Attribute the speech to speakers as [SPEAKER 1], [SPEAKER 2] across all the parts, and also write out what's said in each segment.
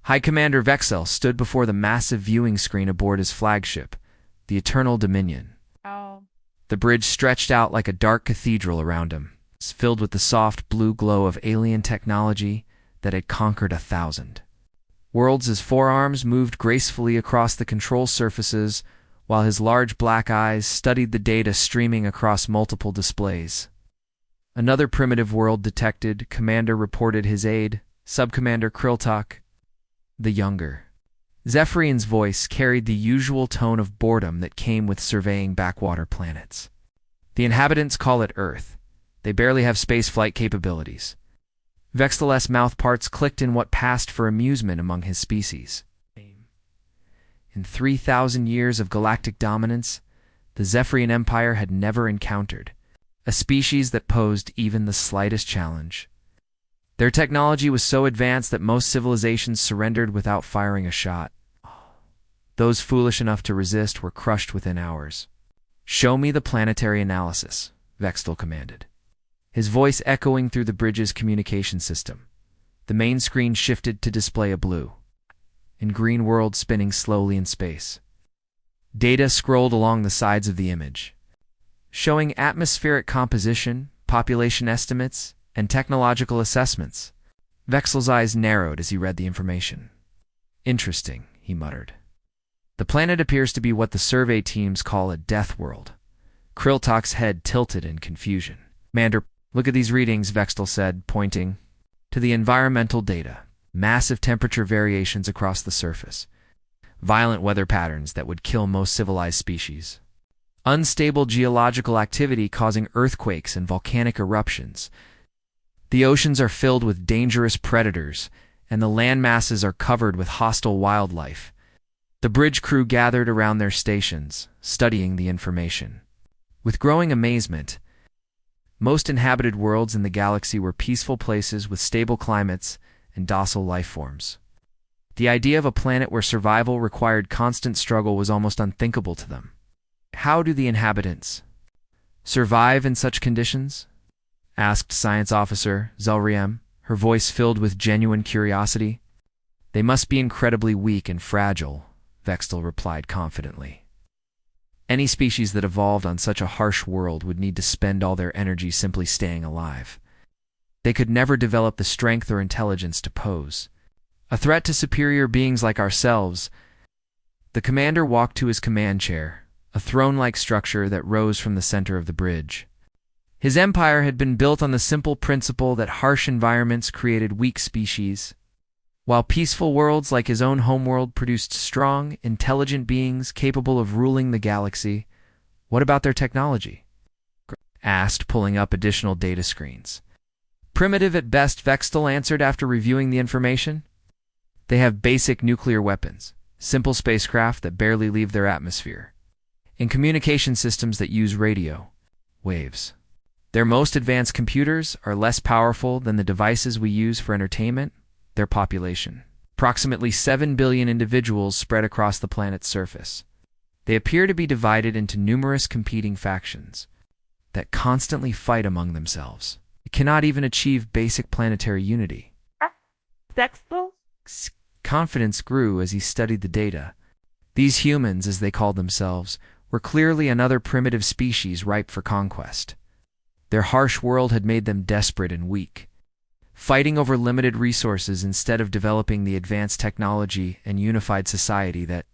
[SPEAKER 1] High Commander Vexel stood before the massive viewing screen aboard his flagship, the Eternal Dominion.
[SPEAKER 2] Oh.
[SPEAKER 1] The bridge stretched out like a dark cathedral around him, filled with the soft blue glow of alien technology that had conquered 1,000 worlds. His forearms moved gracefully across the control surfaces, while his large black eyes studied the data streaming across multiple displays. Another primitive world detected, Commander reported his aide, Subcommander Kriltok, the younger. Zephrian's voice carried the usual tone of boredom that came with surveying backwater planets. The inhabitants call it Earth. They barely have spaceflight capabilities. Vexel's mouthparts clicked in what passed for amusement among his species. In 3,000 years of galactic dominance, the Zephrian Empire had never encountered a species that posed even the slightest challenge. Their technology was so advanced that most civilizations surrendered without firing a shot. Those foolish enough to resist were crushed within hours. "Show me the planetary analysis," Vexel commanded, his voice echoing through the bridge's communication system. The main screen shifted to display a blue and green world spinning slowly in space. Data scrolled along the sides of the image, showing atmospheric composition, population estimates, and technological assessments. Vexel's eyes narrowed as he read the information. "Interesting," he muttered. "The planet appears to be what the survey teams call a death world." Kriltok's head tilted in confusion. "Commander, look at these readings," Vexel said, pointing to the environmental data. Massive temperature variations across the surface. Violent weather patterns that would kill most civilized species. Unstable geological activity causing earthquakes and volcanic eruptions. The oceans are filled with dangerous predators, and the land masses are covered with hostile wildlife. The bridge crew gathered around their stations, studying the information. With growing amazement, most inhabited worlds in the galaxy were peaceful places with stable climates and docile life forms. The idea of a planet where survival required constant struggle was almost unthinkable to them. "How do the inhabitants survive in such conditions?" asked Science Officer Zelriem, her voice filled with genuine curiosity. "They must be incredibly weak and fragile," Vexel replied confidently. "Any species that evolved on such a harsh world would need to spend all their energy simply staying alive. They could never develop the strength or intelligence to pose a threat to superior beings like ourselves." The commander walked to his command chair, a throne-like structure that rose from the center of the bridge. His empire had been built on the simple principle that harsh environments created weak species, while peaceful worlds like his own homeworld produced strong, intelligent beings capable of ruling the galaxy. "What about their technology?" asked, pulling up additional data screens. "Primitive at best," Vexel answered after reviewing the information. "They have basic nuclear weapons, simple spacecraft that barely leave their atmosphere, and communication systems that use radio waves. Their most advanced computers are less powerful than the devices we use for entertainment." Their population, approximately 7 billion individuals spread across the planet's surface. They appear to be divided into numerous competing factions that constantly fight among themselves. It cannot even achieve basic planetary unity.
[SPEAKER 2] Vexel's
[SPEAKER 1] confidence grew as he studied the data. These humans, as they called themselves, were clearly another primitive species ripe for conquest. Their harsh world had made them desperate and weak, fighting over limited resources instead of developing the advanced technology and unified society that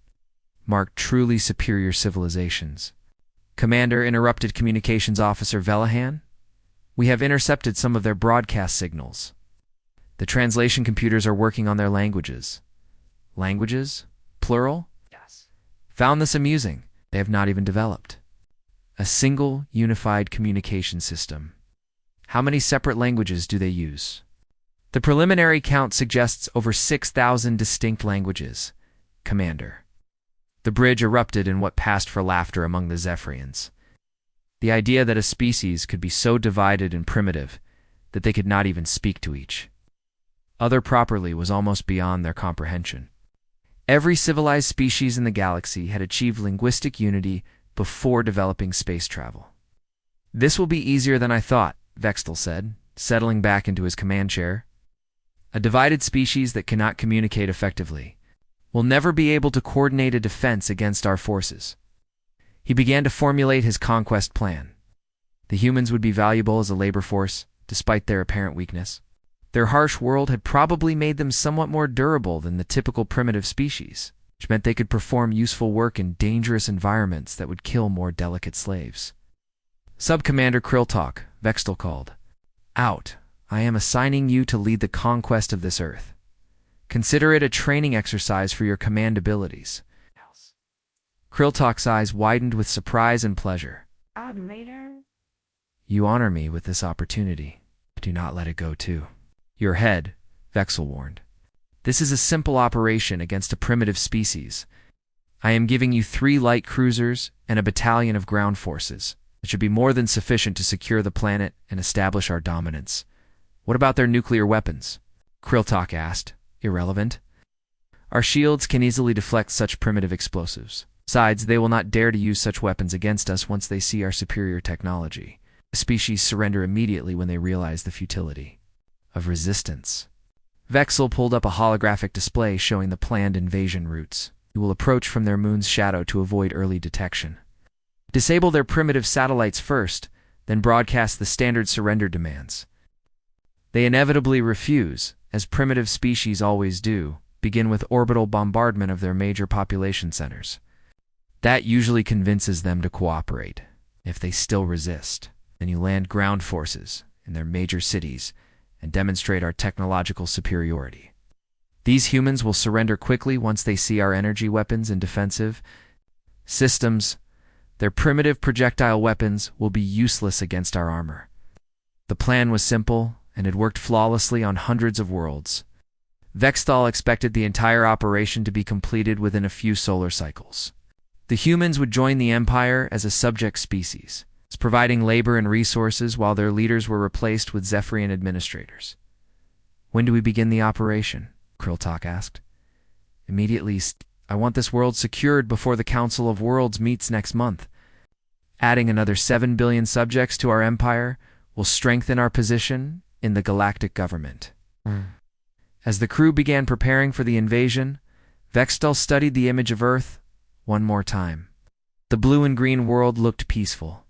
[SPEAKER 1] marked truly superior civilizations. "Commander," interrupted Communications Officer Velahan, "we have intercepted some of their broadcast signals. The translation computers are working on their languages." "Languages? Plural?"
[SPEAKER 2] Yes.
[SPEAKER 1] "Found this amusing. They have not even developed a single unified communication system. How many separate languages do they use?" "The preliminary count suggests over 6,000 distinct languages, Commander." The bridge erupted in what passed for laughter among the Zephrians. The idea that a species could be so divided and primitive that they could not even speak to each other properly was almost beyond their comprehension. Every civilized species in the galaxy had achieved linguistic unity before developing space travel. "This will be easier than I thought," Vexel said, settling back into his command chair. A divided species that cannot communicate effectively will never be able to coordinate a defense against our forces. He began to formulate his conquest plan. The humans would be valuable as a labor force, despite their apparent weakness. Their harsh world had probably made them somewhat more durable than the typical primitive species, which meant they could perform useful work in dangerous environments that would kill more delicate slaves. Sub-Commander Krilltalk, Vextal called. Out. I am assigning you to lead the conquest of this Earth. Consider it a training exercise for your command abilities. Krilltalk's eyes widened with surprise and pleasure. You honor me with this opportunity. Do not let it go too. Your head, Vexal warned. This is a simple operation against a primitive species. I am giving you 3 light cruisers and a battalion of ground forces. It should be more than sufficient to secure the planet and establish our dominance. What about their nuclear weapons? Krilltalk asked. Irrelevant. Our shields can easily deflect such primitive explosives. Besides, they will not dare to use such weapons against us once they see our superior technology. The species surrender immediately when they realize the futility of resistance. Vexal pulled up a holographic display showing the planned invasion routes. You will approach from their moon's shadow to avoid early detection. Disable their primitive satellites first, then broadcast the standard surrender demands. They inevitably refuse, as primitive species always do, begin with orbital bombardment of their major population centers. That usually convinces them to cooperate. If they still resist, then you land ground forces in their major cities and demonstrate our technological superiority. These humans will surrender quickly once they see our energy weapons and defensive systems. Their primitive projectile weapons will be useless against our armor. The plan was simple, and had worked flawlessly on hundreds of worlds. Vextal expected the entire operation to be completed within a few solar cycles. The humans would join the Empire as a subject species, providing labor and resources while their leaders were replaced with Zephrian administrators. When do we begin the operation? Krilltalk asked. Immediately. I want this world secured before the Council of Worlds meets next month. Adding another 7 billion subjects to our empire will strengthen our position in the Galactic government. As the crew began preparing for the invasion, Vextal studied the image of Earth one more time. The blue and green world looked peaceful.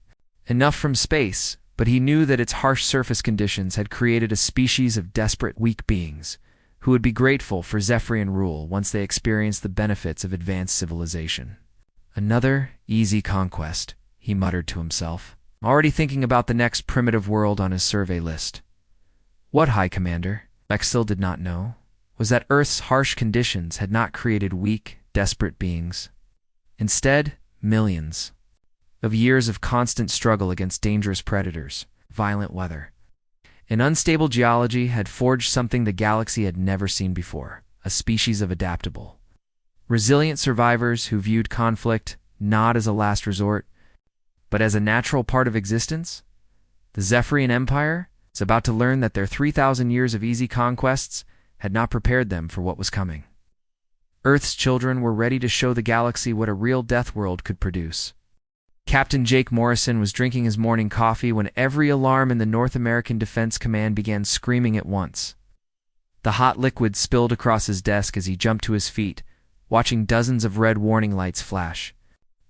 [SPEAKER 1] Enough from space, but he knew that its harsh surface conditions had created a species of desperate, weak beings who would be grateful for Zephrian rule once they experienced the benefits of advanced civilization. Another easy conquest, he muttered to himself, already thinking about the next primitive world on his survey list. What, High Commander? Vextal did not know was that Earth's harsh conditions had not created weak, desperate beings. Instead, millions of years of constant struggle against dangerous predators, violent weather, and unstable geology had forged something the galaxy had never seen before, a species of adaptable, resilient survivors who viewed conflict not as a last resort, but as a natural part of existence. The Zephrian Empire is about to learn that their 3,000 years of easy conquests had not prepared them for what was coming. Earth's children were ready to show the galaxy what a real death world could produce. Captain Jake Morrison was drinking his morning coffee when every alarm in the North American Defense Command began screaming at once. The hot liquid spilled across his desk as he jumped to his feet, watching dozens of red warning lights flash.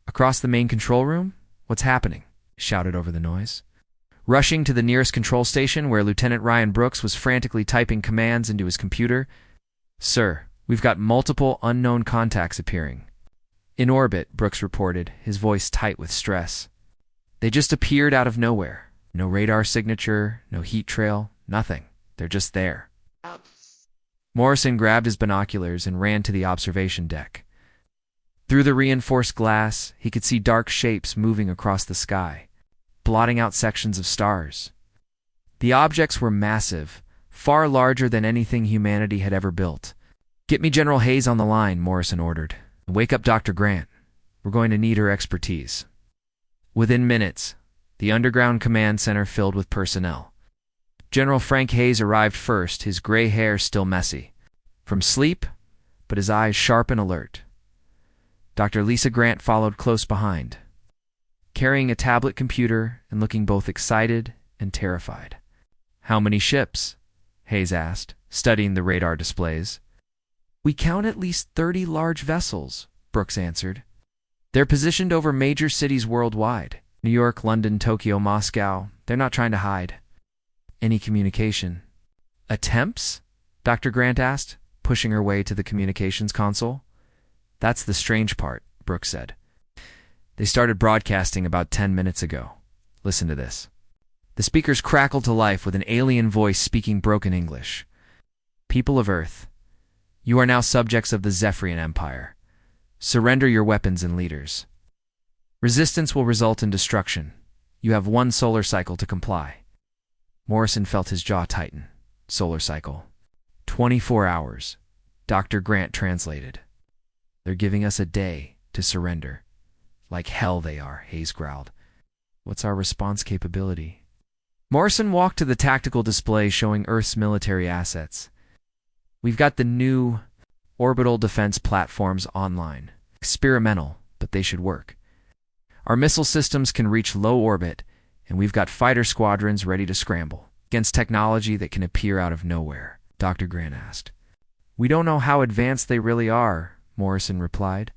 [SPEAKER 1] Across the main control room? What's happening? He shouted over the noise. Rushing to the nearest control station where Lieutenant Ryan Brooks was frantically typing commands into his computer. Sir, we've got multiple unknown contacts appearing. In orbit, Brooks reported, his voice tight with stress. They just appeared out of nowhere. No radar signature, no heat trail, nothing. They're just there. Morrison grabbed his binoculars and ran to the observation deck. Through the reinforced glass, he could see dark shapes moving across the sky, blotting out sections of stars. The objects were massive, far larger than anything humanity had ever built. Get me General Hayes on the line, Morrison ordered. Wake up Dr. Grant. We're going to need her expertise. Within minutes, the underground command center filled with personnel. General Frank Hayes arrived first, his gray hair still messy from sleep, but his eyes sharp and alert. Dr. Lisa Grant followed close behind, carrying a tablet computer and looking both excited and terrified. How many ships? Hayes asked, studying the radar displays. "We count at least 30 large vessels," Brooks answered. "They're positioned over major cities worldwide. New York, London, Tokyo, Moscow. They're not trying to hide any communication." "Attempts?" Dr. Grant asked, pushing her way to the communications console. "That's the strange part," Brooks said. "They started broadcasting about 10 minutes ago. Listen to this." The speakers crackled to life with an alien voice speaking broken English. "People of Earth, you are now subjects of the Zephrian Empire. Surrender your weapons and leaders. Resistance will result in destruction. You have 1 solar cycle to comply." Morrison felt his jaw tighten. Solar cycle. 24 hours. Dr. Grant translated. "They're giving us a day to surrender." "Like hell they are," Hayes growled. "What's our response capability?" Morrison walked to the tactical display showing Earth's military assets. "We've got the new orbital defense platforms online. Experimental, but they should work. Our missile systems can reach low orbit, and we've got fighter squadrons ready to scramble against technology that can appear out of nowhere," Dr. Grant asked. "We don't know how advanced they really are," Morrison replied.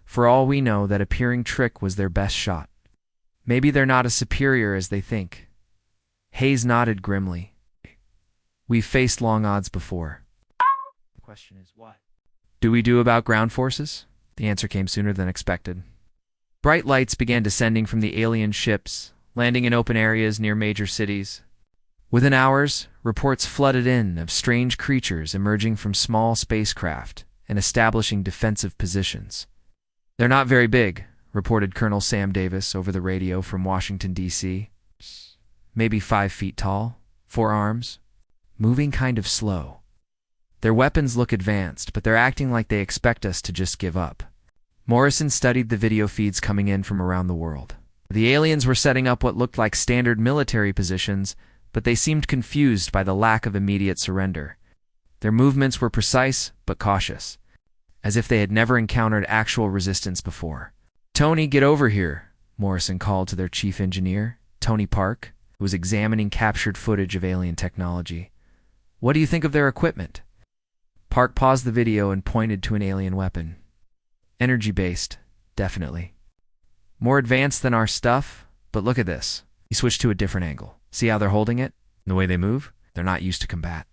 [SPEAKER 1] "For all we know, that appearing trick was their best shot. Maybe they're not as superior as they think." Hayes nodded grimly. "We've faced long odds before. The question is, what do we do about ground forces?" The answer came sooner than expected. Bright lights began descending from the alien ships, landing in open areas near major cities. Within hours, reports flooded in of strange creatures emerging from small spacecraft and establishing defensive positions. "They're not very big," reported Colonel Sam Davis over the radio from Washington, D.C. "Maybe 5 feet tall, 4 arms, moving kind of slow. Their weapons look advanced, but they're acting like they expect us to just give up." Morrison studied the video feeds coming in from around the world. The aliens were setting up what looked like standard military positions, but they seemed confused by the lack of immediate surrender. Their movements were precise but cautious, as if they had never encountered actual resistance before. "Tony, get over here," Morrison called to their chief engineer, Tony Park, who was examining captured footage of alien technology. "What do you think of their equipment?" Park paused the video and pointed to an alien weapon. "Energy-based, definitely. More advanced than our stuff, but look at this." He switched to a different angle. "See how they're holding it? The way they move? They're not used to combat.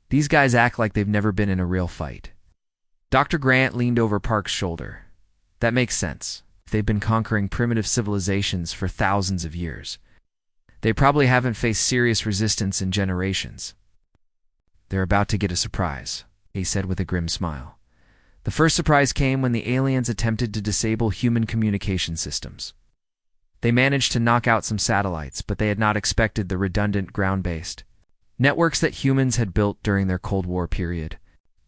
[SPEAKER 1] These guys act like they've never been in a real fight." Dr. Grant leaned over Park's shoulder. "That makes sense. They've been conquering primitive civilizations for thousands of years. They probably haven't faced serious resistance in generations." "They're about to get a surprise," he said with a grim smile. The first surprise came when the aliens attempted to disable human communication systems. They managed to knock out some satellites, but they had not expected the redundant ground-based networks that humans had built during their Cold War period.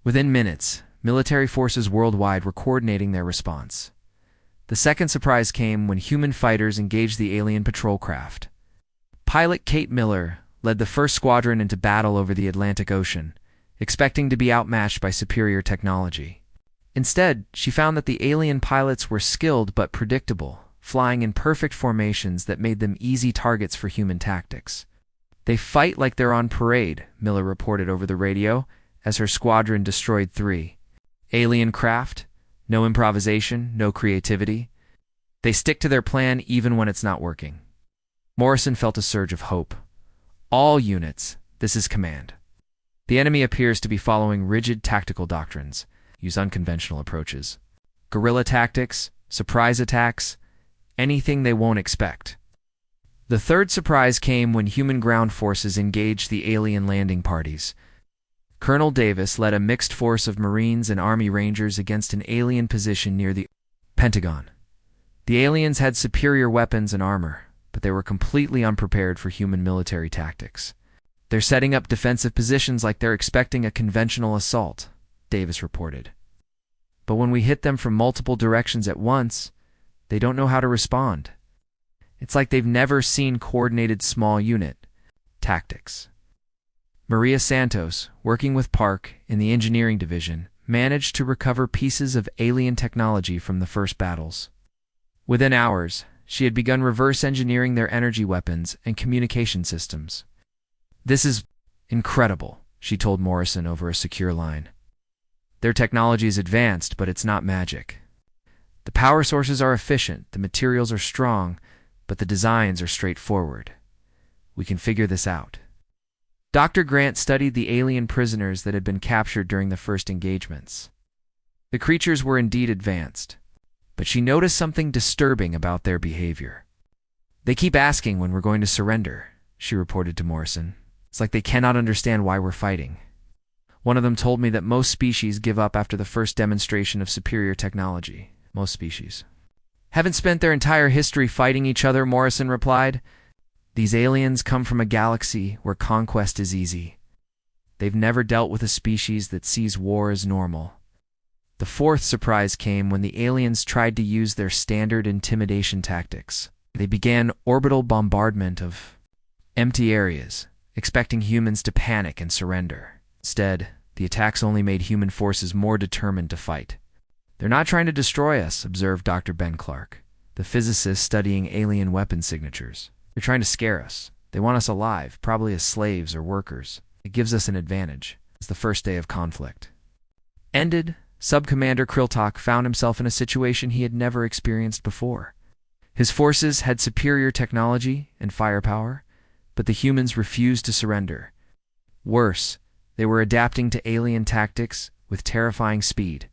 [SPEAKER 1] Within minutes, military forces worldwide were coordinating their response. The second surprise came when human fighters engaged the alien patrol craft. Pilot Kate Miller led the first squadron into battle over the Atlantic Ocean, expecting to be outmatched by superior technology. Instead, she found that the alien pilots were skilled but predictable, flying in perfect formations that made them easy targets for human tactics. "They fight like they're on parade," Miller reported over the radio, as her squadron destroyed 3 alien craft. No improvisation, no creativity. They stick to their plan even when it's not working. Morrison felt a surge of hope. "All units, this is command. The enemy appears to be following rigid tactical doctrines. Use unconventional approaches. Guerrilla tactics, surprise attacks, anything they won't expect." The third surprise came when human ground forces engaged the alien landing parties. Colonel Davis led a mixed force of Marines and Army Rangers against an alien position near the Pentagon. The aliens had superior weapons and armor, but they were completely unprepared for human military tactics. "They're setting up defensive positions like they're expecting a conventional assault," Davis reported. "But when we hit them from multiple directions at once, they don't know how to respond. It's like they've never seen coordinated small unit tactics." Maria Santos, working with Park in the engineering division, managed to recover pieces of alien technology from the first battles. Within hours, she had begun reverse engineering their energy weapons and communication systems. "This is incredible," she told Morrison over a secure line. Their technology is advanced, but it's not magic. The power sources are efficient, the materials are strong, but the designs are straightforward. We can figure this out. Dr. Grant studied the alien prisoners that had been captured during the first engagements. The creatures were indeed advanced, but she noticed something disturbing about their behavior. They keep asking when we're going to surrender, she reported to Morrison. It's like they cannot understand why we're fighting. One of them told me that most species give up after the first demonstration of superior technology. Most species haven't spent their entire history fighting each other, Morrison replied. These aliens come from a galaxy where conquest is easy. They've never dealt with a species that sees war as normal. The fourth surprise came when the aliens tried to use their standard intimidation tactics. They began orbital bombardment of empty areas, expecting humans to panic and surrender. Instead, the attacks only made human forces more determined to fight. They're not trying to destroy us, observed Dr. Ben Clark, the physicist studying alien weapon signatures. They're trying to scare us. They want us alive, probably as slaves or workers. It gives us an advantage. It's the first day of conflict. Ended, Sub-Commander Kriltok found himself in a situation he had never experienced before. His forces had superior technology and firepower, but the humans refused to surrender. Worse, they were adapting to alien tactics with terrifying speed.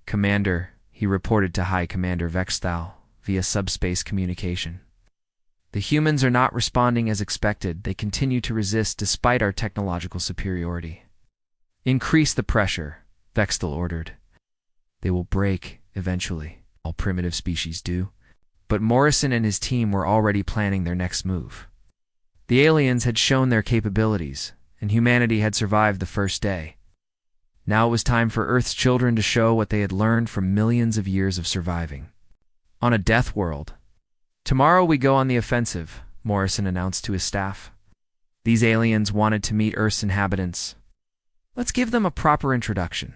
[SPEAKER 1] Commander, he reported to High Commander Vexthal via subspace communication. The humans are not responding as expected. They continue to resist despite our technological superiority. Increase the pressure, Vexthal ordered. They will break, eventually. All primitive species do. But Morrison and his team were already planning their next move. The aliens had shown their capabilities, and humanity had survived the first day. Now it was time for Earth's children to show what they had learned from millions of years of surviving. On a death world. Tomorrow we go on the offensive, Morrison announced to his staff. These aliens wanted to meet Earth's inhabitants. Let's give them a proper introduction.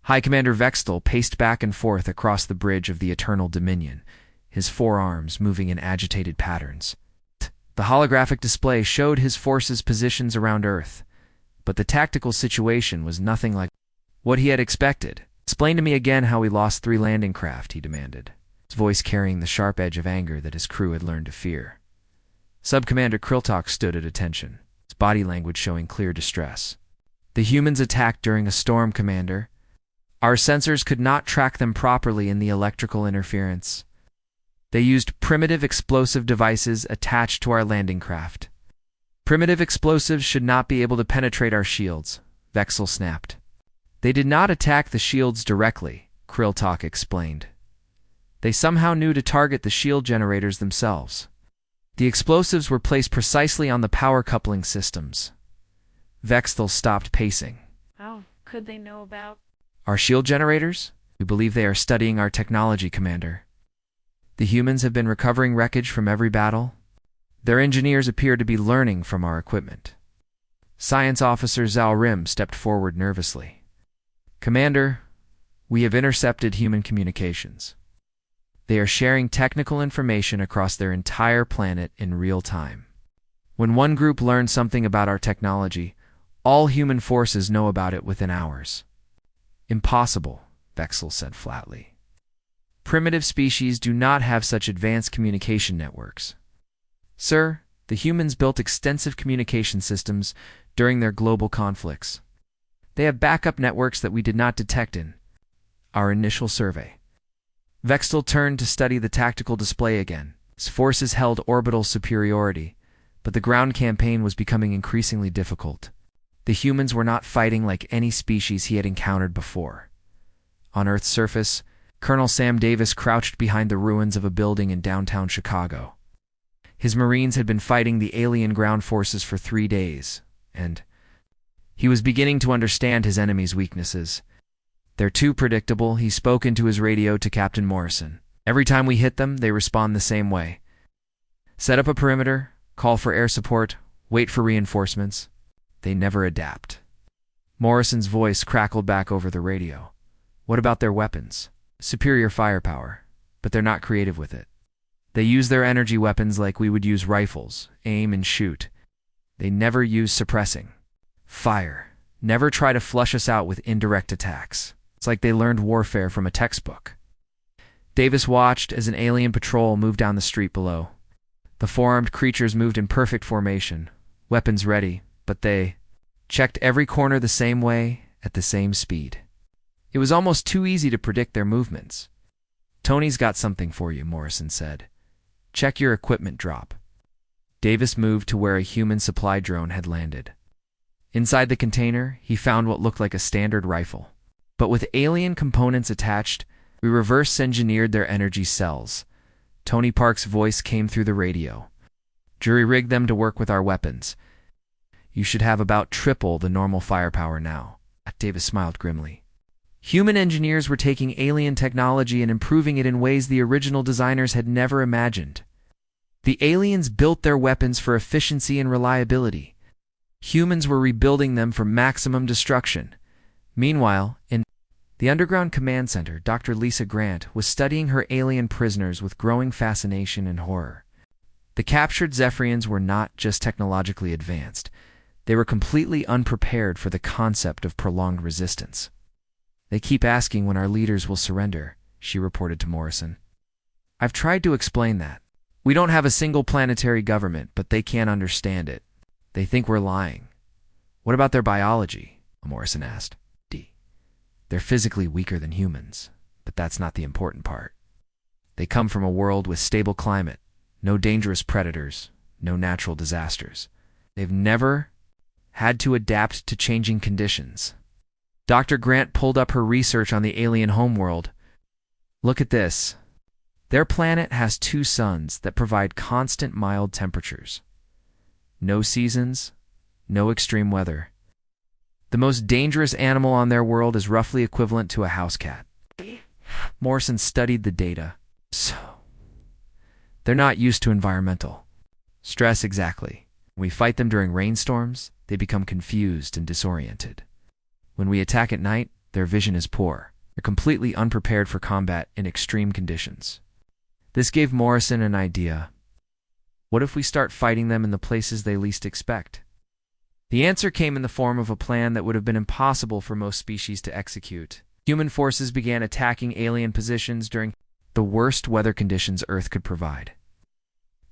[SPEAKER 1] High Commander Vexthal paced back and forth across the bridge of the Eternal Dominion, his forearms moving in agitated patterns. The holographic display showed his forces' positions around Earth, but the tactical situation was nothing like what he had expected. Explain to me again how we lost 3 landing craft, he demanded, his voice carrying the sharp edge of anger that his crew had learned to fear. Sub-Commander Kriltok stood at attention, his body language showing clear distress. The humans attacked during a storm, Commander. Our sensors could not track them properly in the electrical interference. They used primitive explosive devices attached to our landing craft. Primitive explosives should not be able to penetrate our shields, Vexthal snapped. They did not attack the shields directly, Kriltok explained. They somehow knew to target the shield generators themselves. The explosives were placed precisely on the power coupling systems. Vexthal stopped pacing.
[SPEAKER 2] How could they know about
[SPEAKER 1] our shield generators? We believe they are studying our technology, Commander. The humans have been recovering wreckage from every battle. Their engineers appear to be learning from our equipment. Science Officer Zhao Rim stepped forward nervously. Commander, we have intercepted human communications. They are sharing technical information across their entire planet in real time. When one group learns something about our technology, all human forces know about it within hours. Impossible, Vexthal said flatly. Primitive species do not have such advanced communication networks. Sir, the humans built extensive communication systems during their global conflicts. They have backup networks that we did not detect in our initial survey. Vexthal turned to study the tactical display again. His forces held orbital superiority, but the ground campaign was becoming increasingly difficult. The humans were not fighting like any species he had encountered before. On Earth's surface, Colonel Sam Davis crouched behind the ruins of a building in downtown Chicago. His Marines had been fighting the alien ground forces for 3 days, and he was beginning to understand his enemy's weaknesses. They're too predictable, he spoke into his radio to Captain Morrison. Every time we hit them, they respond the same way. Set up a perimeter, call for air support, wait for reinforcements. They never adapt. Morrison's voice crackled back over the radio. What about their weapons? Superior firepower, but they're not creative with it. They use their energy weapons like we would use rifles, aim and shoot. They never use suppressing. Fire. Never try to flush us out with indirect attacks. It's like they learned warfare from a textbook. Davis watched as an alien patrol moved down the street below. The four-armed creatures moved in perfect formation, weapons ready, but they checked every corner the same way, at the same speed. It was almost too easy to predict their movements. "Tony's got something for you," Morrison said. "Check your equipment drop." Davis moved to where a human supply drone had landed. Inside the container, he found what looked like a standard rifle. But with alien components attached, we reverse-engineered their energy cells. Tony Park's voice came through the radio. "Jury-rigged them to work with our weapons. You should have about triple the normal firepower now." Davis smiled grimly. Human engineers were taking alien technology and improving it in ways the original designers had never imagined. The aliens built their weapons for efficiency and reliability. Humans were rebuilding them for maximum destruction. Meanwhile, in the underground command center, Dr. Lisa Grant was studying her alien prisoners with growing fascination and horror. The captured Zephrians were not just technologically advanced. They were completely unprepared for the concept of prolonged resistance. "They keep asking when our leaders will surrender," she reported to Morrison. "I've tried to explain that. We don't have a single planetary government, but they can't understand it. They think we're lying." "What about their biology?" Morrison asked. "They're physically weaker than humans, but that's not the important part. They come from a world with stable climate, no dangerous predators, no natural disasters. They've never had to adapt to changing conditions." Dr. Grant pulled up her research on the alien homeworld. "Look at this. Their planet has 2 suns that provide constant mild temperatures. No seasons, no extreme weather. The most dangerous animal on their world is roughly equivalent to a house cat." Morrison studied the data. "So, they're not used to environmental stress exactly. When we fight them during rainstorms, they become confused and disoriented. When we attack at night, their vision is poor. They're completely unprepared for combat in extreme conditions." This gave Morrison an idea. What if we start fighting them in the places they least expect? The answer came in the form of a plan that would have been impossible for most species to execute. Human forces began attacking alien positions during the worst weather conditions Earth could provide.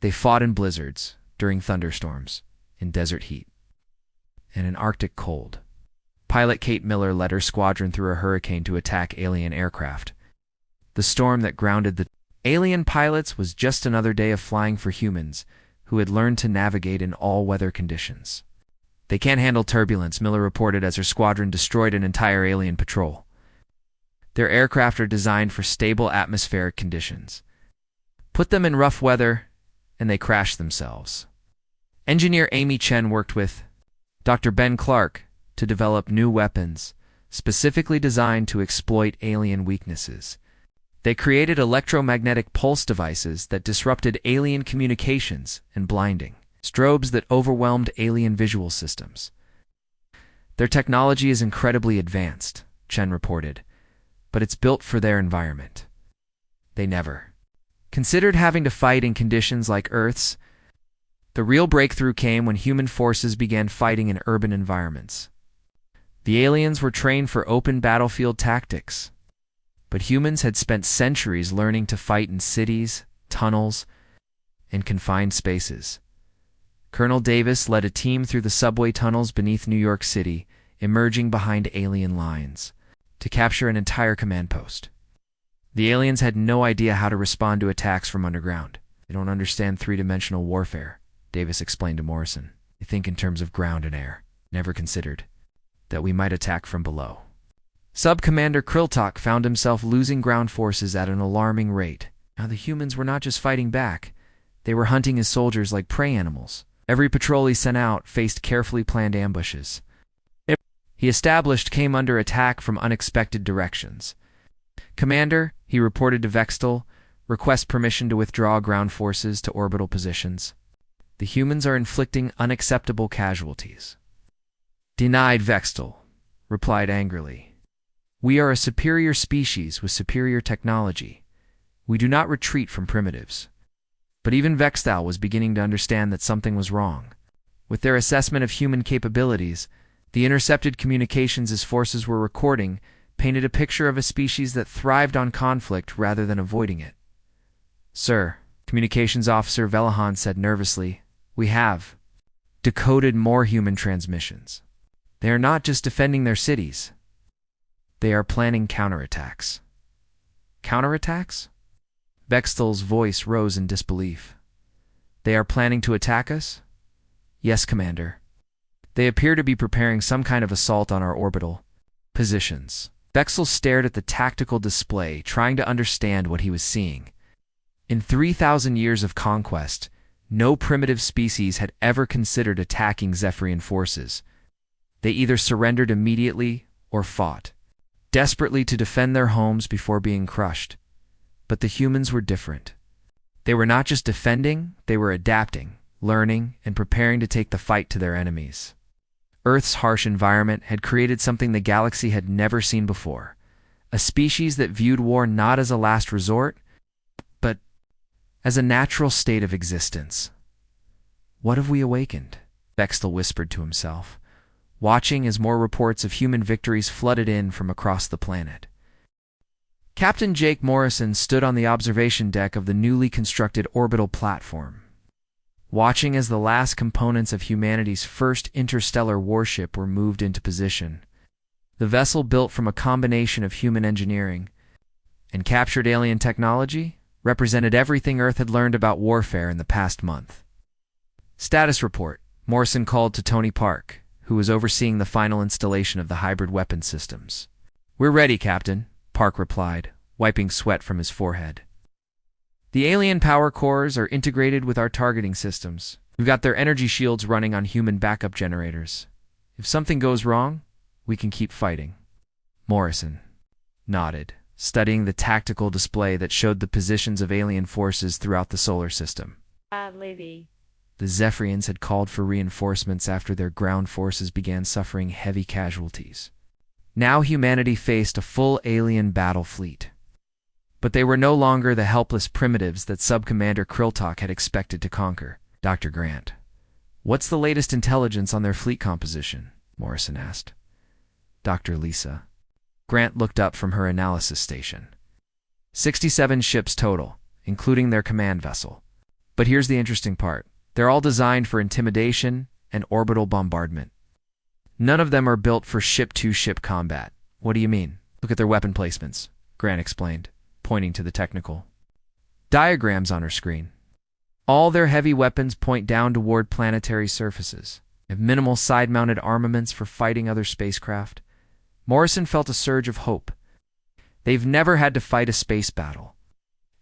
[SPEAKER 1] They fought in blizzards, during thunderstorms, in desert heat, and in Arctic cold. Pilot Kate Miller led her squadron through a hurricane to attack alien aircraft. The storm that grounded the alien pilots was just another day of flying for humans who had learned to navigate in all weather conditions. "They can't handle turbulence," Miller reported as her squadron destroyed an entire alien patrol. "Their aircraft are designed for stable atmospheric conditions. Put them in rough weather, and they crash themselves." Engineer Amy Chen worked with Dr. Ben Clark to develop new weapons, specifically designed to exploit alien weaknesses. They created electromagnetic pulse devices that disrupted alien communications and blinding strobes that overwhelmed alien visual systems. "Their technology is incredibly advanced," Chen reported, "but it's built for their environment. They never considered having to fight in conditions like Earth's." The real breakthrough came when human forces began fighting in urban environments. The aliens were trained for open battlefield tactics, but humans had spent centuries learning to fight in cities, tunnels, and confined spaces. Colonel Davis led a team through the subway tunnels beneath New York City, emerging behind alien lines, to capture an entire command post. The aliens had no idea how to respond to attacks from underground. "They don't understand three-dimensional warfare," Davis explained to Morrison. "They think in terms of ground and air, never considered that we might attack from below." Sub-Commander Kriltok found himself losing ground forces at an alarming rate. Now the humans were not just fighting back, they were hunting his soldiers like prey animals. Every patrol he sent out faced carefully planned ambushes. He established came under attack from unexpected directions. "Commander," he reported to Vextel, "request permission to withdraw ground forces to orbital positions. The humans are inflicting unacceptable casualties." "Denied," Vextel replied angrily. "We are a superior species with superior technology. We do not retreat from primitives." But even Vextel was beginning to understand that something was wrong. With their assessment of human capabilities, The intercepted communications his forces were recording painted a picture of a species that thrived on conflict rather than avoiding it. "Sir," Communications Officer Velahan said nervously, "we have decoded more human transmissions. They are not just defending their cities. They are planning counterattacks." "Counterattacks?" Bextel's voice rose in disbelief. "They are planning to attack us?" "Yes, Commander. They appear to be preparing some kind of assault on our orbital positions." Bextel stared at the tactical display, trying to understand what he was seeing. In 3,000 years of conquest, no primitive species had ever considered attacking Zephrian forces. They either surrendered immediately or fought desperately to defend their homes before being crushed. But the humans were different. They were not just defending, they were adapting, learning, and preparing to take the fight to their enemies. Earth's harsh environment had created something the galaxy had never seen before, a species that viewed war not as a last resort, but as a natural state of existence. "What have we awakened?" Bextel whispered to himself, watching as more reports of human victories flooded in from across the planet. Captain Jake Morrison stood on the observation deck of the newly constructed orbital platform, watching as the last components of humanity's first interstellar warship were moved into position. The vessel, built from a combination of human engineering and captured alien technology, represented everything Earth had learned about warfare in the past month. "Status report," Morrison called to Tony Park, who was overseeing the final installation of the hybrid weapon systems. "We're ready, Captain," Park replied, wiping sweat from his forehead. "The alien power cores are integrated with our targeting systems. We've got their energy shields running on human backup generators. If something goes wrong, we can keep fighting." Morrison nodded, studying the tactical display that showed the positions of alien forces throughout the solar system.
[SPEAKER 2] Lady.
[SPEAKER 1] The Zephrians had called for reinforcements after their ground forces began suffering heavy casualties. Now humanity faced a full alien battle fleet. But they were no longer the helpless primitives that Subcommander Kriltok had expected to conquer. "Dr. Grant, what's the latest intelligence on their fleet composition?" Morrison asked. "Dr. Lisa." Grant looked up from her analysis station. 67 ships total, including their command vessel. But here's the interesting part. They're all designed for intimidation and orbital bombardment. None of them are built for ship-to-ship combat. "What do you mean?" "Look at their weapon placements," Grant explained, pointing to the technical diagrams on her screen. All their heavy weapons point down toward planetary surfaces. They have minimal side-mounted armaments for fighting other spacecraft. Morrison felt a surge of hope. They've never had to fight a space battle.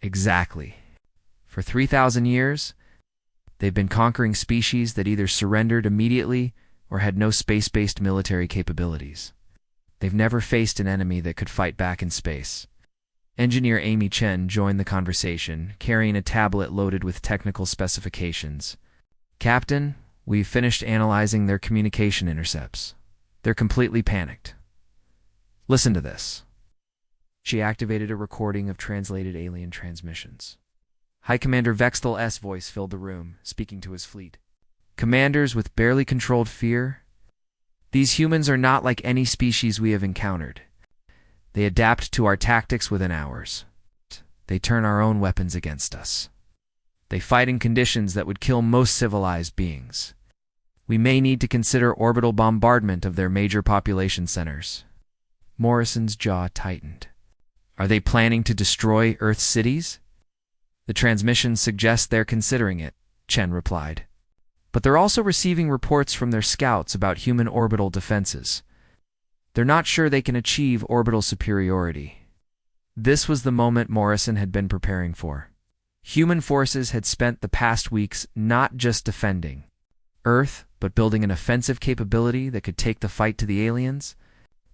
[SPEAKER 1] Exactly. For 3,000 years, they've been conquering species that either surrendered immediately or had no space-based military capabilities. They've never faced an enemy that could fight back in space. Engineer Amy Chen joined the conversation, carrying a tablet loaded with technical specifications. "Captain, we've finished analyzing their communication intercepts. They're completely panicked. Listen to this." She activated a recording of translated alien transmissions. High Commander Vextel's voice filled the room, speaking to his fleet. "Commanders with barely controlled fear, these humans are not like any species we have encountered. They adapt to our tactics within hours. They turn our own weapons against us. They fight in conditions that would kill most civilized beings. We may need to consider orbital bombardment of their major population centers." Morrison's jaw tightened. "Are they planning to destroy Earth's cities?" "The transmissions suggest they're considering it," Chen replied. "But they're also receiving reports from their scouts about human orbital defenses. They're not sure they can achieve orbital superiority." This was the moment Morrison had been preparing for. Human forces had spent the past weeks not just defending Earth, but building an offensive capability that could take the fight to the aliens.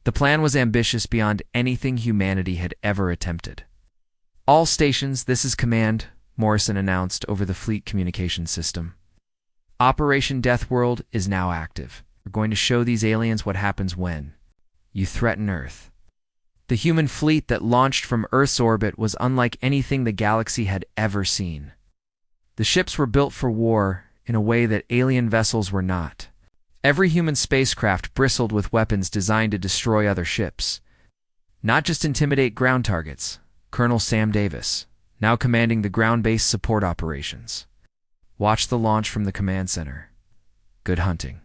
[SPEAKER 1] The plan was ambitious beyond anything humanity had ever attempted. "All stations, this is Command," Morrison announced over the fleet communication system. "Operation Deathworld is now active. We're going to show these aliens what happens when you threaten Earth." The human fleet that launched from Earth's orbit was unlike anything the galaxy had ever seen. The ships were built for war in a way that alien vessels were not. Every human spacecraft bristled with weapons designed to destroy other ships, not just intimidate ground targets. Colonel Sam Davis, now commanding the ground-based support operations, watched the launch from the command center. "Good hunting,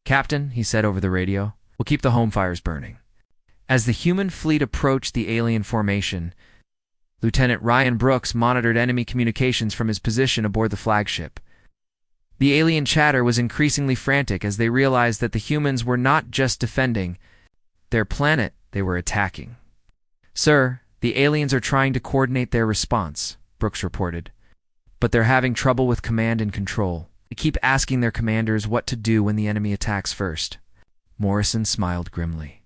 [SPEAKER 1] Captain," he said over the radio. "We'll keep the home fires burning." As the human fleet approached the alien formation, Lieutenant Ryan Brooks monitored enemy communications from his position aboard the flagship. The alien chatter was increasingly frantic as they realized that the humans were not just defending their planet, they were attacking. "Sir, the aliens are trying to coordinate their response," Brooks reported, "but they're having trouble with command and control. They keep asking their commanders what to do when the enemy attacks first." Morrison smiled grimly.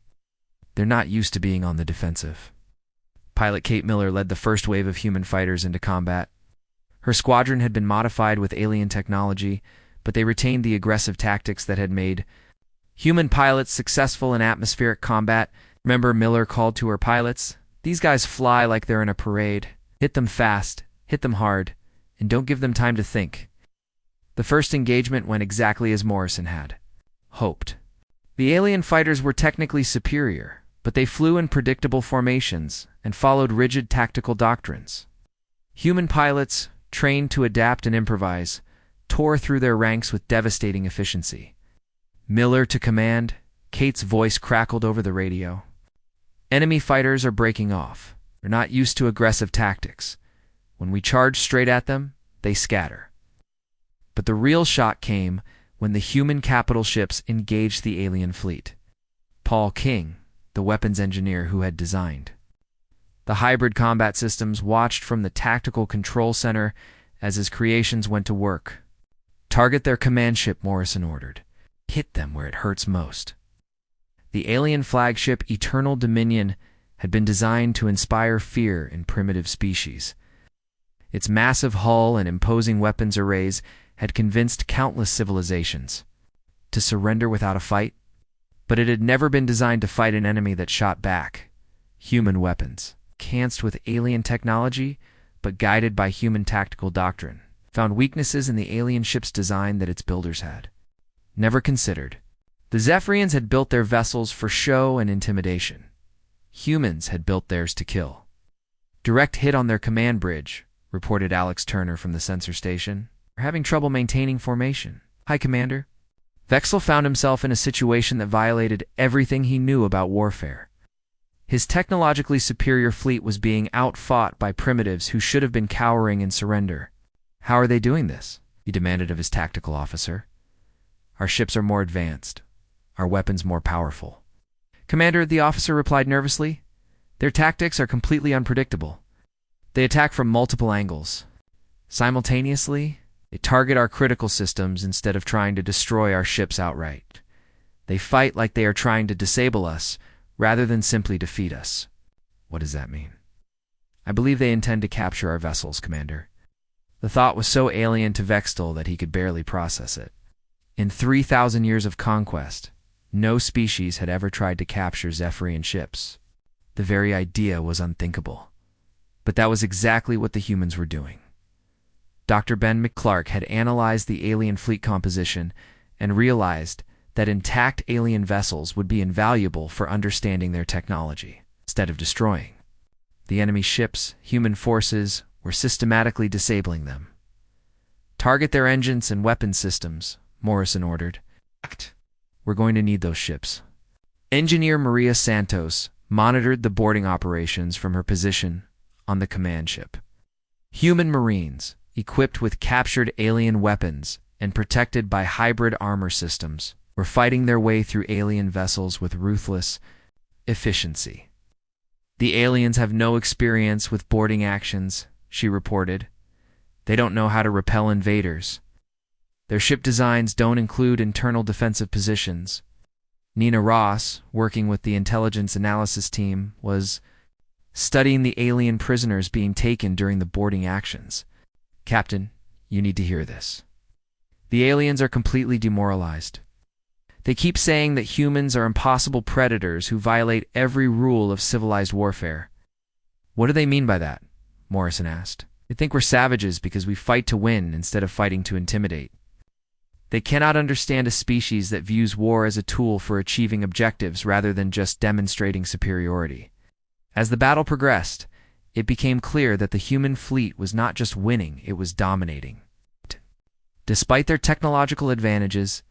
[SPEAKER 1] "They're not used to being on the defensive." Pilot Kate Miller led the first wave of human fighters into combat. Her squadron had been modified with alien technology, but they retained the aggressive tactics that had made human pilots successful in atmospheric combat. "Remember," Miller called to her pilots, "these guys fly like they're in a parade. Hit them fast, hit them hard, and don't give them time to think." The first engagement went exactly as Morrison had hoped. The alien fighters were technically superior, but they flew in predictable formations and followed rigid tactical doctrines. Human pilots, trained to adapt and improvise, tore through their ranks with devastating efficiency. Miller to command, Kate's voice crackled over the radio. "Enemy fighters are breaking off. They're not used to aggressive tactics. When we charge straight at them, they scatter." But the real shock came when the human capital ships engaged the alien fleet. Paul King, the weapons engineer who had designed the hybrid combat systems, watched from the tactical control center as his creations went to work. "Target their command ship," Morrison ordered. "Hit them where it hurts most." The alien flagship Eternal Dominion had been designed to inspire fear in primitive species. Its massive hull and imposing weapons arrays had convinced countless civilizations to surrender without a fight, but it had never been designed to fight an enemy that shot back. Human weapons, enhanced with alien technology, but guided by human tactical doctrine, found weaknesses in the alien ship's design that its builders had never considered. The Zephrians had built their vessels for show and intimidation. Humans had built theirs to kill. "Direct hit on their command bridge," reported Alex Turner from the sensor station. "We're having trouble maintaining formation." "Hi, Commander." Vexel found himself in a situation that violated everything he knew about warfare. His technologically superior fleet was being outfought by primitives who should have been cowering in surrender. "How are they doing this?" he demanded of his tactical officer. "Our ships are more advanced, our weapons more powerful." "Commander," the officer replied nervously, "their tactics are completely unpredictable. They attack from multiple angles. Simultaneously, they target our critical systems instead of trying to destroy our ships outright. They fight like they are trying to disable us rather than simply defeat us." "What does that mean?" "I believe they intend to capture our vessels, Commander." The thought was so alien to Vexel that he could barely process it. In 3,000 years of conquest, no species had ever tried to capture Zephrian ships. The very idea was unthinkable. But that was exactly what the humans were doing. Dr. Ben McClark had analyzed the alien fleet composition and realized that intact alien vessels would be invaluable for understanding their technology, instead of destroying the enemy ships. Human forces were systematically disabling them. "Target their engines and weapon systems," Morrison ordered. "We're going to need those ships." Engineer Maria Santos monitored the boarding operations from her position on the command ship. Human Marines, equipped with captured alien weapons and protected by hybrid armor systems, were fighting their way through alien vessels with ruthless efficiency. "The aliens have no experience with boarding actions," she reported. "They don't know how to repel invaders. Their ship designs don't include internal defensive positions." Nina Ross, working with the intelligence analysis team, was studying the alien prisoners being taken during the boarding actions. "Captain, you need to hear this. The aliens are completely demoralized. They keep saying that humans are impossible predators who violate every rule of civilized warfare." "What do they mean by that?" Morrison asked. "They think we're savages because we fight to win instead of fighting to intimidate." They cannot understand a species that views war as a tool for achieving objectives rather than just demonstrating superiority. As the battle progressed, it became clear that the human fleet was not just winning, it was dominating. Despite their technological advantages,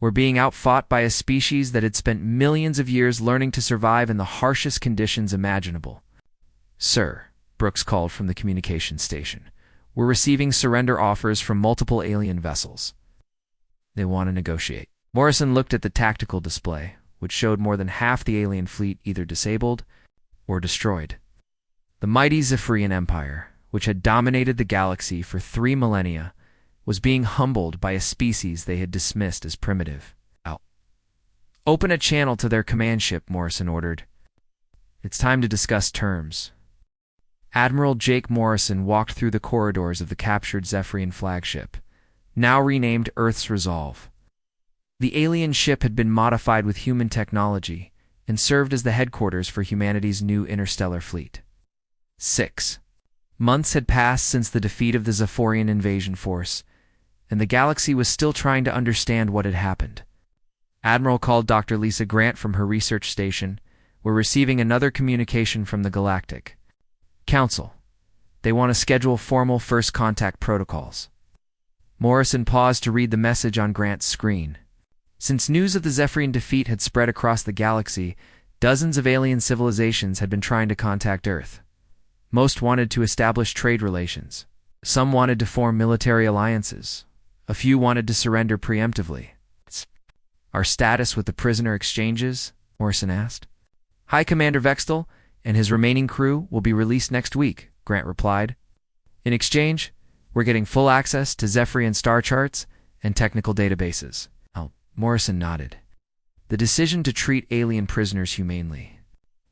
[SPEAKER 1] were being outfought by a species that had spent millions of years learning to survive in the harshest conditions imaginable. "Sir," Brooks called from the communication station, "we're receiving surrender offers from multiple alien vessels. They want to negotiate." Morrison looked at the tactical display, which showed more than half the alien fleet either disabled or destroyed. The mighty Zephrian Empire, which had dominated the galaxy for 3 millennia, was being humbled by a species they had dismissed as primitive. "Open a channel to their command ship," Morrison ordered. "It's time to discuss terms." Admiral Jake Morrison walked through the corridors of the captured Zephrian flagship, now renamed Earth's Resolve. The alien ship had been modified with human technology and served as the headquarters for humanity's new interstellar fleet. 6 months had passed since the defeat of the Zephorian invasion force, and the galaxy was still trying to understand what had happened. Admiral called Dr. Lisa Grant from her research station. "We're receiving another communication from the Galactic Council. They want to schedule formal first contact protocols." Morrison paused to read the message on Grant's screen. Since news of the Zephrian defeat had spread across the galaxy, dozens of alien civilizations had been trying to contact Earth. Most wanted to establish trade relations. Some wanted to form military alliances. A few wanted to surrender preemptively. "Our status with the prisoner exchanges?" Morrison asked. "High Commander Vextel and his remaining crew will be released next week," Grant replied. "In exchange, we're getting full access to Zephrian star charts and technical databases." Morrison nodded. The decision to treat alien prisoners humanely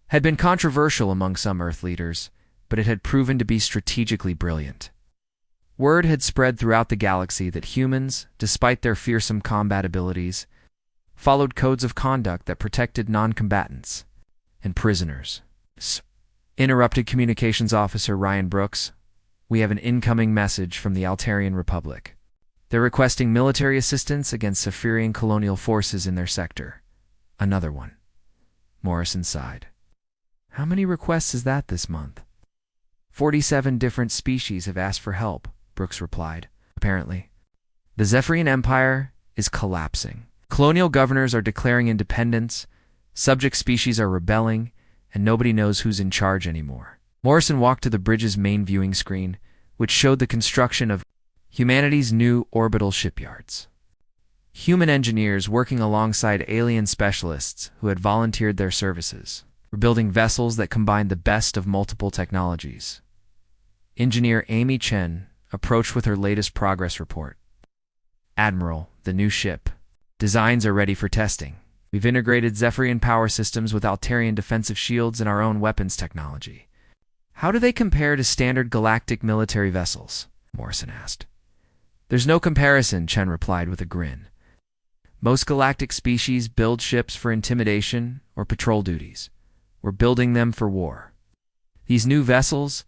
[SPEAKER 1] had been controversial among some Earth leaders, but it had proven to be strategically brilliant. Word had spread throughout the galaxy that humans, despite their fearsome combat abilities, followed codes of conduct that protected non-combatants and prisoners. Interrupted Communications Officer Ryan Brooks, "We have an incoming message from the Altarian Republic. They're requesting military assistance against Zephrian colonial forces in their sector." "Another one." Morrison sighed. "How many requests is that this month?" 47 different species have asked for help," Brooks replied. "Apparently, the Zephrian Empire is collapsing. Colonial governors are declaring independence, subject species are rebelling, and nobody knows who's in charge anymore." Morrison walked to the bridge's main viewing screen, which showed the construction of humanity's new orbital shipyards. Human engineers working alongside alien specialists who had volunteered their services were building vessels that combined the best of multiple technologies. Engineer Amy Chen approached with her latest progress report. "Admiral, the new ship. Designs are ready for testing. We've integrated Zephrian power systems with Altarian defensive shields and our own weapons technology." "How do they compare to standard galactic military vessels?" Morrison asked. "There's no comparison," Chen replied with a grin. "Most galactic species build ships for intimidation or patrol duties. We're building them for war. These new vessels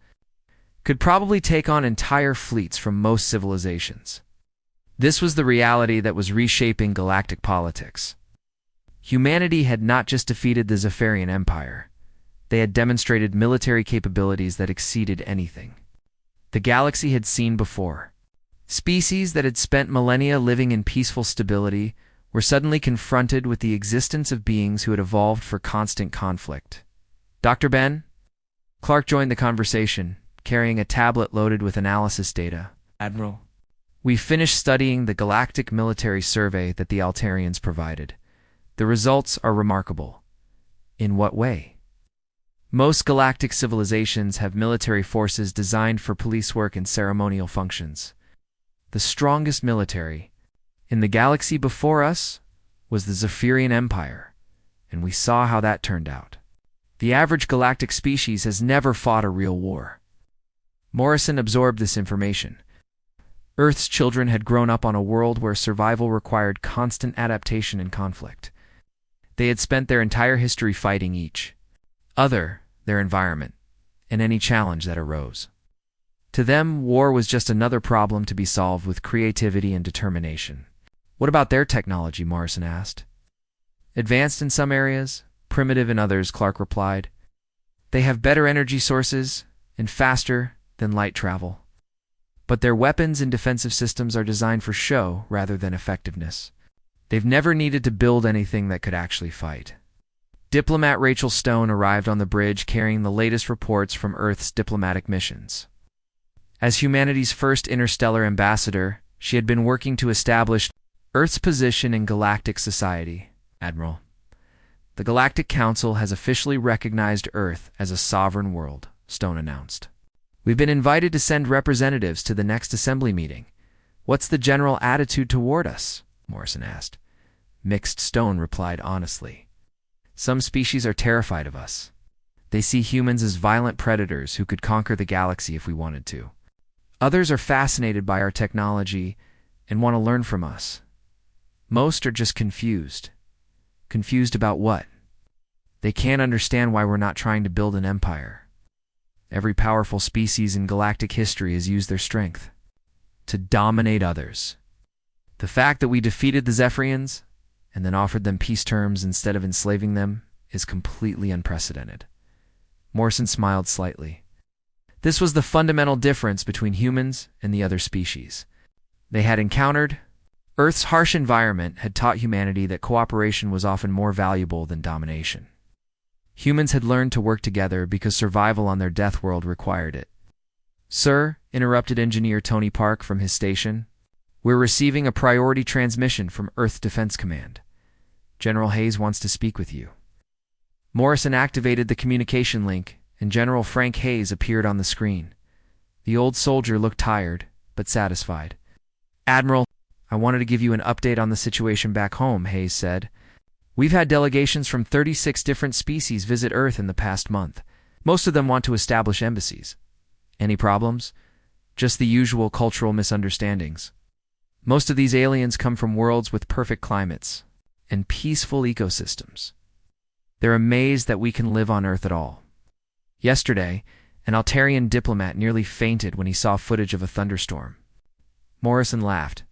[SPEAKER 1] could probably take on entire fleets from most civilizations." This was the reality that was reshaping galactic politics. Humanity had not just defeated the Zephrian Empire. They had demonstrated military capabilities that exceeded anything the galaxy had seen before. Species that had spent millennia living in peaceful stability were suddenly confronted with the existence of beings who had evolved for constant conflict. "Dr. Ben?" Clark joined the conversation, carrying a tablet loaded with analysis data. "Admiral, we finished studying the galactic military survey that the Altarians provided. The results are remarkable." "In what way?" "Most galactic civilizations have military forces designed for police work and ceremonial functions. The strongest military in the galaxy before us was the Zephrian Empire, and we saw how that turned out. The average galactic species has never fought a real war." Morrison absorbed this information. Earth's children had grown up on a world where survival required constant adaptation and conflict. They had spent their entire history fighting each other, their environment, and any challenge that arose. To them, war was just another problem to be solved with creativity and determination. What about their technology? Morrison asked. Advanced in some areas, primitive in others, Clark replied. They have better energy sources and faster than light travel. But their weapons and defensive systems are designed for show rather than effectiveness. They've never needed to build anything that could actually fight. Diplomat Rachel Stone arrived on the bridge carrying the latest reports from Earth's diplomatic missions. As humanity's first interstellar ambassador, she had been working to establish Earth's position in galactic society. Admiral, the Galactic Council has officially recognized Earth as a sovereign world, Stone announced. We've been invited to send representatives to the next assembly meeting. What's the general attitude toward us? Morrison asked. Mixed, Stone replied honestly. Some species are terrified of us. They see humans as violent predators who could conquer the galaxy if we wanted to. Others are fascinated by our technology and want to learn from us. Most are just confused. Confused about what? They can't understand why we're not trying to build an empire. Every powerful species in galactic history has used their strength to dominate others. The fact that we defeated the Zephrians and then offered them peace terms instead of enslaving them is completely unprecedented. Morrison smiled slightly. This was the fundamental difference between humans and the other species. They had encountered Earth's harsh environment had taught humanity that cooperation was often more valuable than domination. Humans had learned to work together because survival on their death world required it. Sir, interrupted Engineer Tony Park from his station, we're receiving a priority transmission from Earth Defense Command. General Hayes wants to speak with you. Morrison activated the communication link, and General Frank Hayes appeared on the screen. The old soldier looked tired, but satisfied. Admiral, I wanted to give you an update on the situation back home, Hayes said. We've had delegations from 36 different species visit Earth in the past month. Most of them want to establish embassies. Any problems? Just the usual cultural misunderstandings. Most of these aliens come from worlds with perfect climates and peaceful ecosystems. They're amazed that we can live on Earth at all. Yesterday, an Altarian diplomat nearly fainted when he saw footage of a thunderstorm. Morrison laughed.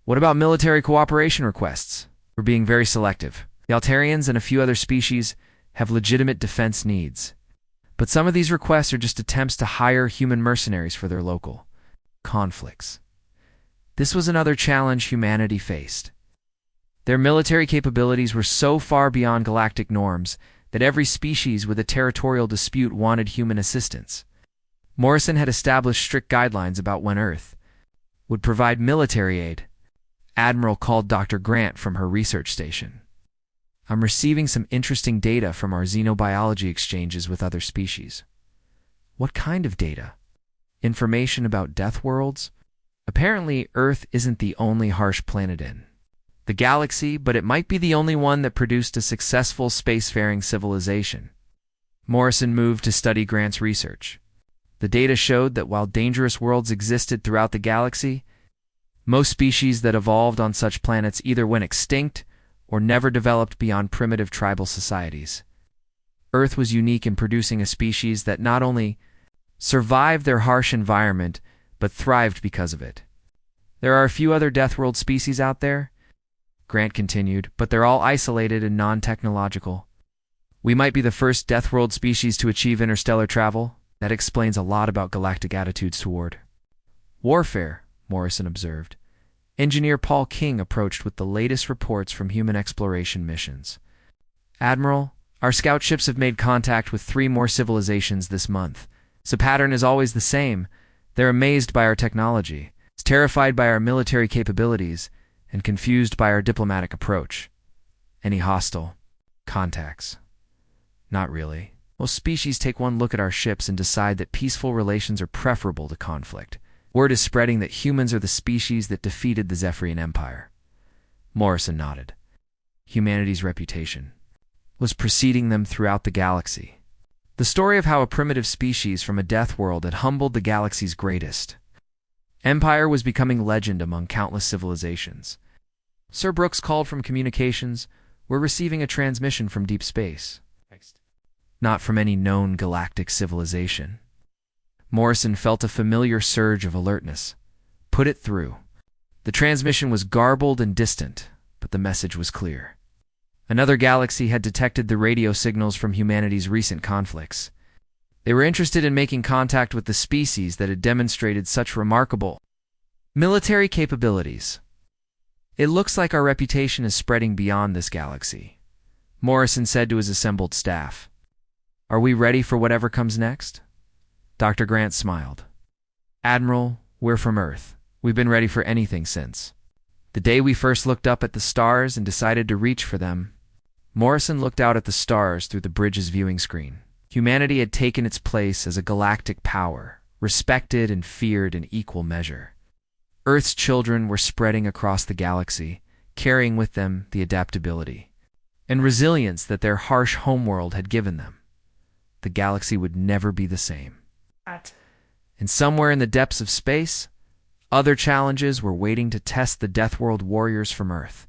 [SPEAKER 1] What about military cooperation requests? We're being very selective. The Altarians and a few other species have legitimate defense needs. But some of these requests are just attempts to hire human mercenaries for their local conflicts. This was another challenge humanity faced. Their military capabilities were so far beyond galactic norms that every species with a territorial dispute wanted human assistance. Morrison had established strict guidelines about when Earth would provide military aid. Admiral called Dr. Grant from her research station. I'm receiving some interesting data from our xenobiology exchanges with other species. What kind of data? Information about death worlds? Apparently, Earth isn't the only harsh planet in the galaxy, but it might be the only one that produced a successful spacefaring civilization. Morrison moved to study Grant's research. The data showed that while dangerous worlds existed throughout the galaxy, most species that evolved on such planets either went extinct or never developed beyond primitive tribal societies. Earth was unique in producing a species that not only survived their harsh environment, but thrived because of it. There are a few other Deathworld species out there, Grant continued, but they're all isolated and non-technological. We might be the first Deathworld species to achieve interstellar travel. That explains a lot about galactic attitudes toward warfare, Morrison observed. Engineer Paul King approached with the latest reports from human exploration missions. Admiral, our scout ships have made contact with 3 more civilizations this month. The pattern is always the same. They're amazed by our technology, terrified by our military capabilities, and confused by our diplomatic approach. Any hostile contacts? Not really. Most species take one look at our ships and decide that peaceful relations are preferable to conflict. Word is spreading that humans are the species that defeated the Zephrian Empire. Morrison nodded. Humanity's reputation was preceding them throughout the galaxy. The story of how a primitive species from a death world had humbled the galaxy's greatest empire was becoming legend among countless civilizations. Sir Brooks called from communications. We're receiving a transmission from deep space. Not from any known galactic civilization. Morrison felt a familiar surge of alertness. Put it through. The transmission was garbled and distant, but the message was clear. Another galaxy had detected the radio signals from humanity's recent conflicts. They were interested in making contact with the species that had demonstrated such remarkable military capabilities. "It looks like our reputation is spreading beyond this galaxy," Morrison said to his assembled staff. "Are we ready for whatever comes next?" Dr. Grant smiled. "Admiral, we're from Earth. We've been ready for anything since the day we first looked up at the stars and decided to reach for them." Morrison looked out at the stars through the bridge's viewing screen. Humanity had taken its place as a galactic power, respected and feared in equal measure. Earth's children were spreading across the galaxy, carrying with them the adaptability and resilience that their harsh homeworld had given them. The galaxy would never be the same. And somewhere in the depths of space, other challenges were waiting to test the Deathworld warriors from Earth.